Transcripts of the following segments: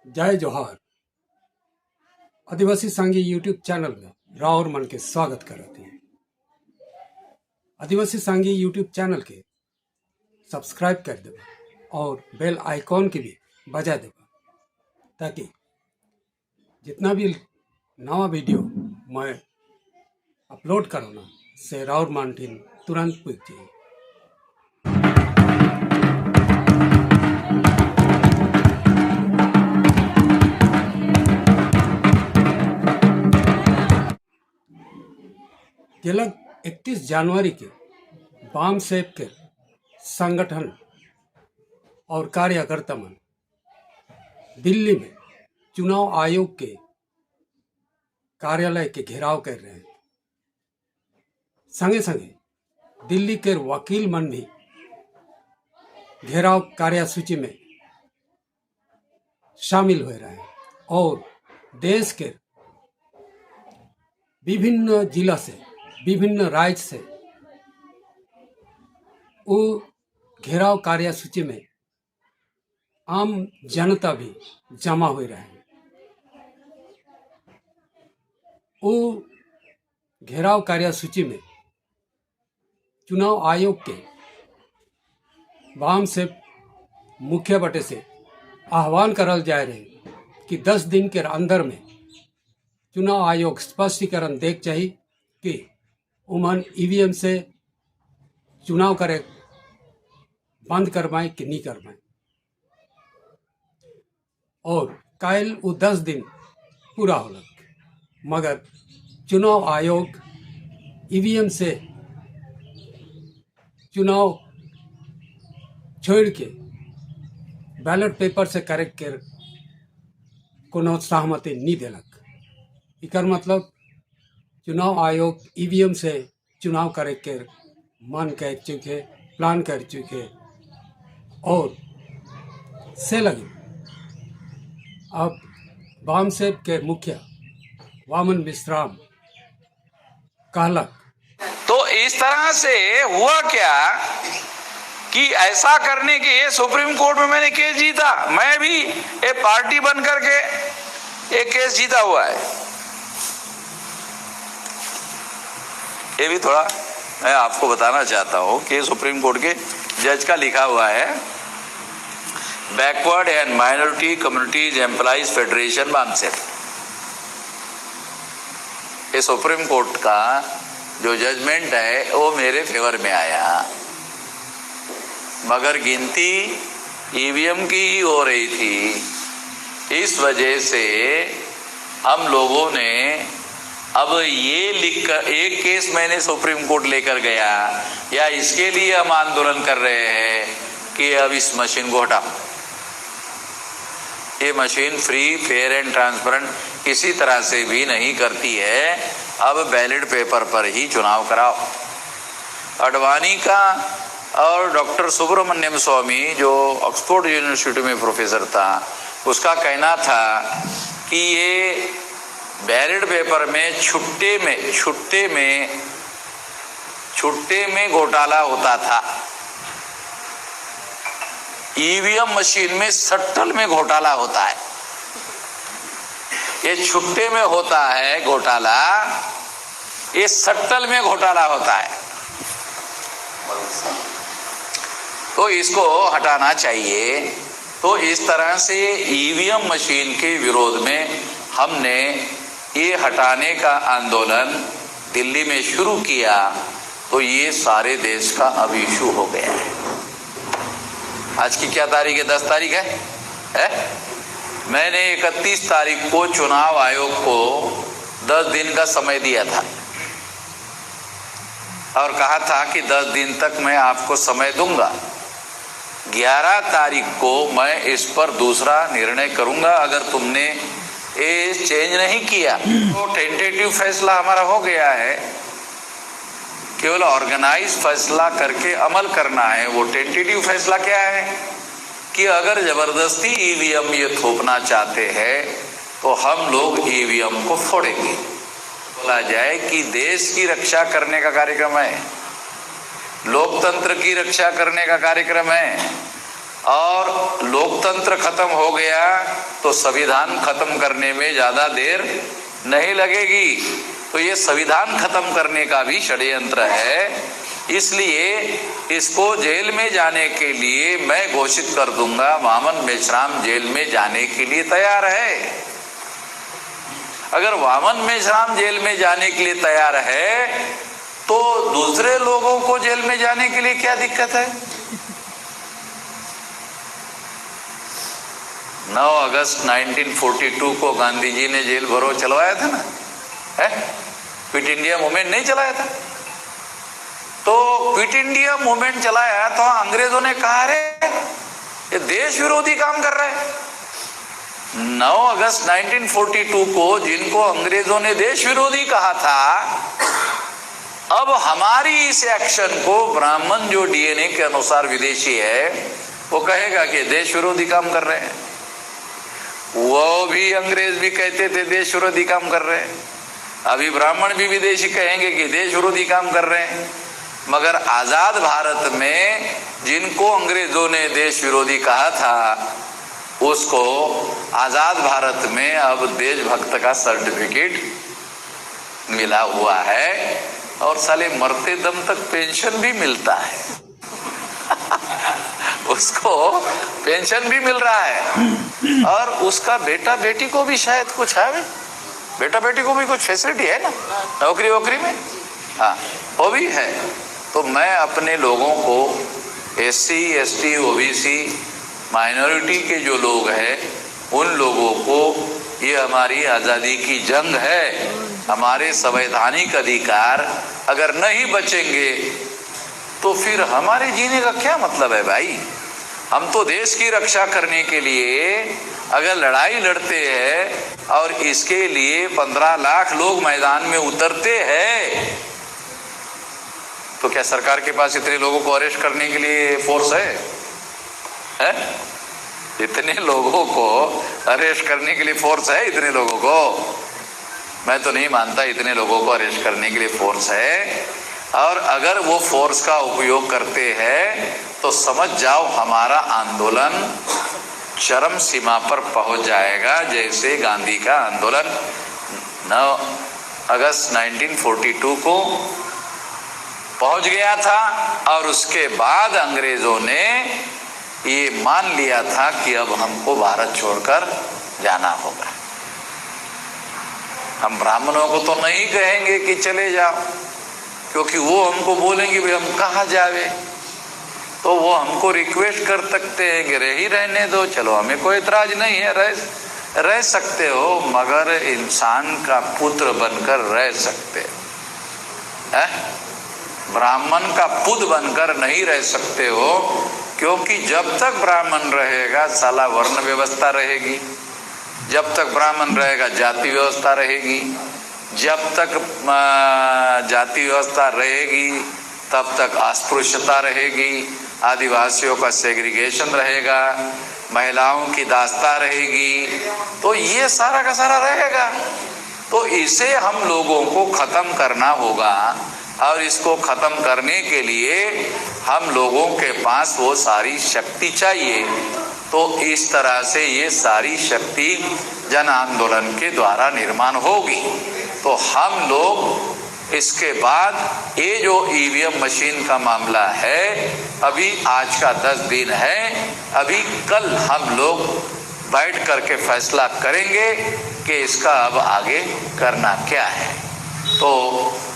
जय जोहार। आदिवासी सांगी यूट्यूब चैनल में राव और मन के स्वागत करते हैं। आदिवासी सांगी यूट्यूब चैनल के सब्सक्राइब कर देगा और बेल आइकॉन की भी बजा देगा ताकि जितना भी नवा वीडियो मैं अपलोड करूँ ना से राव और मन तुरंत पूछ जाए। दिनांक 31 जनवरी के वाम सेब के संगठन और कार्यकर्ता मन दिल्ली में चुनाव आयोग के कार्यालय के घेराव कर रहे हैं। संगे संगे दिल्ली के वकील मन भी घेराव कार्यसूची में शामिल हो रहे हैं और देश के विभिन्न जिला से विभिन्न राज्य से वो घेराव कार्यसूची में आम जनता भी जमा हो रहे हैं। वो घेराव कार्यसूची में चुनाव आयोग के वाम से मुख्य बटे से आह्वान करल जा रहे कि 10 दिन के अंदर में चुनाव आयोग स्पष्टीकरण देख चाहिए कि उमन ईवीएम से चुनाव करे बंद करवाएं कि नहीं करवाएं। और कल वो 10 दिन पूरा होलक मगर चुनाव आयोग ईवीएम से चुनाव छोड़ के बैलेट पेपर से करेक्ट कर कोनो सहमति नहीं दिलक। इकर मतलब चुनाव आयोग ईवीएम से चुनाव करे के मन कर चुके, प्लान कर चुके और से लगे अब वाम सेब के मुखिया वामन विश्राम कहलक। तो इस तरह से हुआ क्या कि ऐसा करने के सुप्रीम कोर्ट में मैंने केस जीता। मैं भी एक पार्टी बन करके एक केस जीता हुआ है। ये भी थोड़ा मैं आपको बताना चाहता हूं कि सुप्रीम कोर्ट के जज का लिखा हुआ है, backward and minority communities employees federation BAMCEF. ये सुप्रीम कोर्ट का जो जजमेंट है वो मेरे फेवर में आया, मगर गिनती ईवीएम की ही हो रही थी। इस वजह से हम लोगों ने अब ये लिखकर एक केस मैंने सुप्रीम कोर्ट लेकर गया या इसके लिए हम आंदोलन कर रहे हैं कि अब इस मशीन को हटाओ। ये machine free, fair and transparent किसी तरह से भी नहीं करती है। अब बैलेट पेपर पर ही चुनाव कराओ। अडवाणी का और डॉक्टर सुब्रमण्यम स्वामी जो ऑक्सफोर्ड यूनिवर्सिटी में प्रोफेसर था, उसका कहना था कि ये बैलेट पेपर में छुट्टे में घोटाला होता था। ईवीएम मशीन में सट्टल में घोटाला होता है। ये छुट्टे में होता है घोटाला, ये सट्टल में घोटाला होता है। तो इसको हटाना चाहिए। तो इस तरह से ईवीएम मशीन के विरोध में हमने ये हटाने का आंदोलन दिल्ली में शुरू किया। तो ये सारे देश का अब इशू हो गया है। आज की क्या तारीख है? 10 तारीख है? मैंने 31 तारीख को चुनाव आयोग को 10 दिन का समय दिया था और कहा था कि 10 दिन तक मैं आपको समय दूंगा। 11 तारीख को मैं इस पर दूसरा निर्णय करूंगा। अगर तुमने ये चेंज नहीं किया तो टेंटेटिव फैसला हमारा हो गया है, केवल ऑर्गेनाइज फैसला करके अमल करना है। वो टेंटेटिव फैसला क्या है कि अगर जबरदस्ती ईवीएम ये थोपना चाहते हैं तो हम लोग ईवीएम को फोड़ेंगे। बोला जाए कि देश की रक्षा करने का कार्यक्रम है, लोकतंत्र की रक्षा करने का कार्यक्रम है और लोकतंत्र खत्म हो गया तो संविधान खत्म करने में ज्यादा देर नहीं लगेगी। तो ये संविधान खत्म करने का भी षड्यंत्र है, इसलिए इसको जेल में जाने के लिए मैं घोषित कर दूंगा। वामन मेश्राम जेल में जाने के लिए तैयार है। अगर वामन मेश्राम जेल में जाने के लिए तैयार है तो दूसरे लोगों को जेल में जाने के लिए क्या दिक्कत है? 9 अगस्त 1942 को गांधी जी ने जेल भरो चलवाया था ना, है? क्विट इंडिया मूवमेंट नहीं चलाया था? तो क्विट इंडिया मूवमेंट चलाया तो अंग्रेजों ने कहा रे ये देश विरोधी काम कर रहा है। 9 अगस्त 1942 को जिनको अंग्रेजों ने देश विरोधी कहा था, अब हमारी इस एक्शन को ब्राह्मण जो डीएनए के अनुसार विदेशी है वो कहेगा कि देश विरोधी काम कर रहे हैं। वो भी अंग्रेज भी कहते थे देश विरोधी काम कर रहे हैं, अभी ब्राह्मण भी विदेशी कहेंगे कि देश विरोधी काम कर रहे हैं। मगर आजाद भारत में जिनको अंग्रेजों ने देश विरोधी कहा था उसको आजाद भारत में अब देशभक्त का सर्टिफिकेट मिला हुआ है और साले मरते दम तक पेंशन भी मिलता है। उसको पेंशन भी मिल रहा है और उसका बेटा बेटी को भी शायद कुछ है, बेटा बेटी को भी कुछ फैसिलिटी है ना नौकरी वोकरी में, हाँ वो भी है। तो मैं अपने लोगों को एससी एसटी ओबीसी माइनॉरिटी के जो लोग हैं उन लोगों को ये हमारी आज़ादी की जंग है, हमारे संवैधानिक अधिकार अगर नहीं बचेंगे तो फिर हमारे जीने का क्या मतलब है भाई? हम तो देश की रक्षा करने के लिए अगर लड़ाई लड़ते हैं और इसके लिए 15 लाख लोग मैदान में उतरते हैं तो क्या सरकार के पास इतने लोगों को अरेस्ट करने के लिए फोर्स है? इतने लोगों को अरेस्ट करने के लिए फोर्स है? इतने लोगों को मैं तो नहीं मानता इतने लोगों को अरेस्ट करने के लिए फोर्स है। और अगर वो फोर्स का उपयोग करते हैं तो समझ जाओ हमारा आंदोलन चरम सीमा पर पहुंच जाएगा, जैसे गांधी का आंदोलन 9 अगस्त 1942 को पहुंच गया था। और उसके बाद अंग्रेजों ने ये मान लिया था कि अब हमको भारत छोड़कर जाना होगा। हम ब्राह्मणों को तो नहीं कहेंगे कि चले जाओ, क्योंकि वो हमको बोलेंगे भाई हम कहाँ जावे, तो वो हमको रिक्वेस्ट कर सकते हैं कि रही रहने दो, चलो हमें कोई इतराज नहीं है, रह सकते हो, मगर इंसान का पुत्र बनकर रह सकते हैं, ब्राह्मण का पुत्र बनकर नहीं रह सकते हो। क्योंकि जब तक ब्राह्मण रहेगा साला वर्ण व्यवस्था रहेगी, जब तक ब्राह्मण रहेगा जाति व्यवस्था रहेगी, जब तक जाति व्यवस्था रहेगी तब तक अस्पृश्यता रहेगी, आदिवासियों का सेग्रीगेशन रहेगा, महिलाओं की दास्ता रहेगी, तो ये सारा का सारा रहेगा। तो इसे हम लोगों को खत्म करना होगा और इसको खत्म करने के लिए हम लोगों के पास वो सारी शक्ति चाहिए। तो इस तरह से ये सारी शक्ति जन आंदोलन के द्वारा निर्माण होगी। तो हम लोग इसके बाद ये जो ईवीएम मशीन का मामला है, अभी आज का 10 दिन है, अभी कल हम लोग बैठ करके फैसला करेंगे कि इसका अब आगे करना क्या है। तो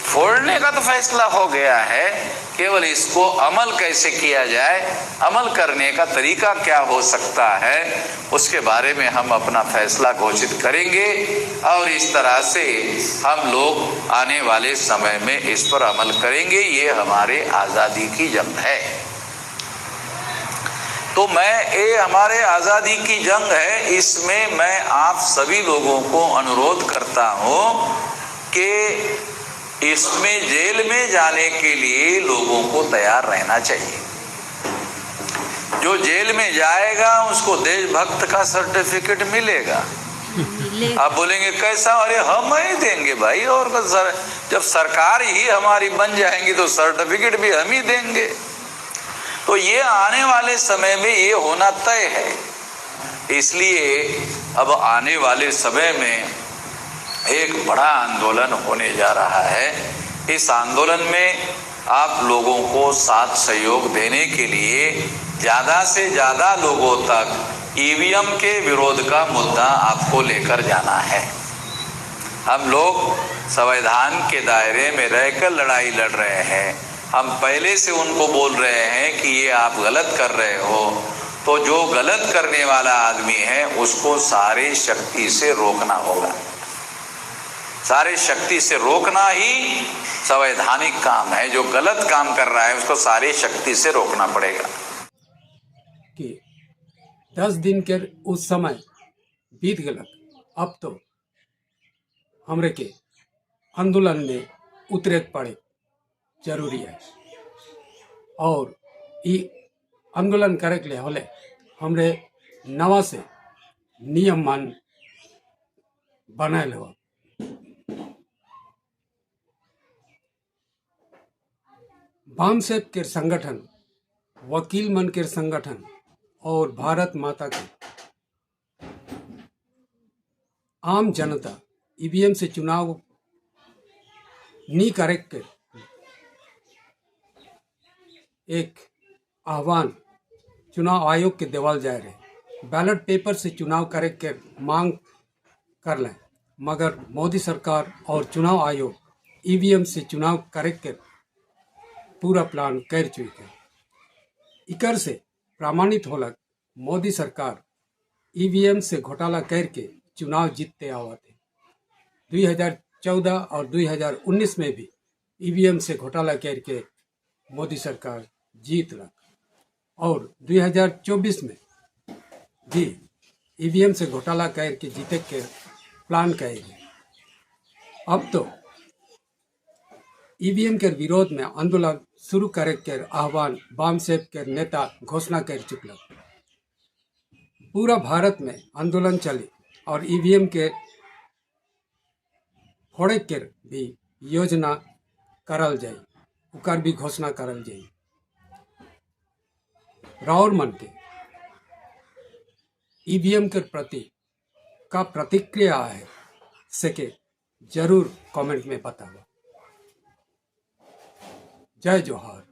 फोड़ने का तो फैसला हो गया है, केवल इसको अमल कैसे किया जाए, अमल करने का तरीका क्या हो सकता है, उसके बारे में हम अपना फैसला घोषित करेंगे और इस तरह से हम लोग आने वाले समय में इस पर अमल करेंगे। ये हमारे आज़ादी की जंग है। तो ये हमारे आज़ादी की जंग है, इसमें मैं आप सभी लोगों को अनुरोध करता हूँ कि इसमें जेल में जाने के लिए लोगों को तैयार रहना चाहिए। जो जेल में जाएगा उसको देशभक्त का सर्टिफिकेट मिलेगा। आप बोलेंगे कैसा? अरे हम ही देंगे भाई, और जब सरकार ही हमारी बन जाएंगी तो सर्टिफिकेट भी हम ही देंगे। तो ये आने वाले समय में ये होना तय है। इसलिए अब आने वाले समय में एक बड़ा आंदोलन होने जा रहा है। इस आंदोलन में आप लोगों को साथ सहयोग देने के लिए ज़्यादा से ज़्यादा लोगों तक ईवीएम के विरोध का मुद्दा आपको लेकर जाना है। हम लोग संविधान के दायरे में रहकर लड़ाई लड़ रहे हैं। हम पहले से उनको बोल रहे हैं कि ये आप गलत कर रहे हो, तो जो गलत करने वाला आदमी है उसको सारे शक्ति से रोकना होगा। सारे शक्ति से रोकना ही संवैधानिक काम है। जो गलत काम कर रहा है उसको सारी शक्ति से रोकना पड़ेगा। कि 10 दिन के उस समय बीत गलक, अब तो हमरे के आंदोलन में उतरे पड़े जरूरी है। और ये आंदोलन करे के लिए होले हमरे नवा से नियम मान बनाए हो। वाम सेप के संगठन, वकील मन के संगठन और भारत माता के आम जनता ईवीएम से चुनाव नहीं करे के एक आह्वान चुनाव आयोग के देवल जाए रहे। बैलेट पेपर से चुनाव करे के मांग कर लें, मगर मोदी सरकार और चुनाव आयोग ईवीएम से चुनाव करे के पूरा प्लान कर चुके हैं। इकर से प्रमाणित होलक मोदी सरकार ईवीएम से घोटाला करके चुनाव जीतते आवते। 2014 और 2019 में भी ईवीएम से घोटाला करके मोदी सरकार जीत लग, और 2024 में भी ईवीएम से घोटाला करके जीते के प्लान करेंगे। अब तो ईवीएम के विरोध में आंदोलन शुरू करे के आह्वान वाम सेप के नेता घोषणा कर चुकल। पूरा भारत में आंदोलन चले और ईवीएम के फोड़े के भी योजना करल जाए, उकर भी घोषणा करल जाए। राउर मन के ईवीएम के प्रति का प्रतिक्रिया है सके जरूर कमेंट में बताओ। जय जोहार।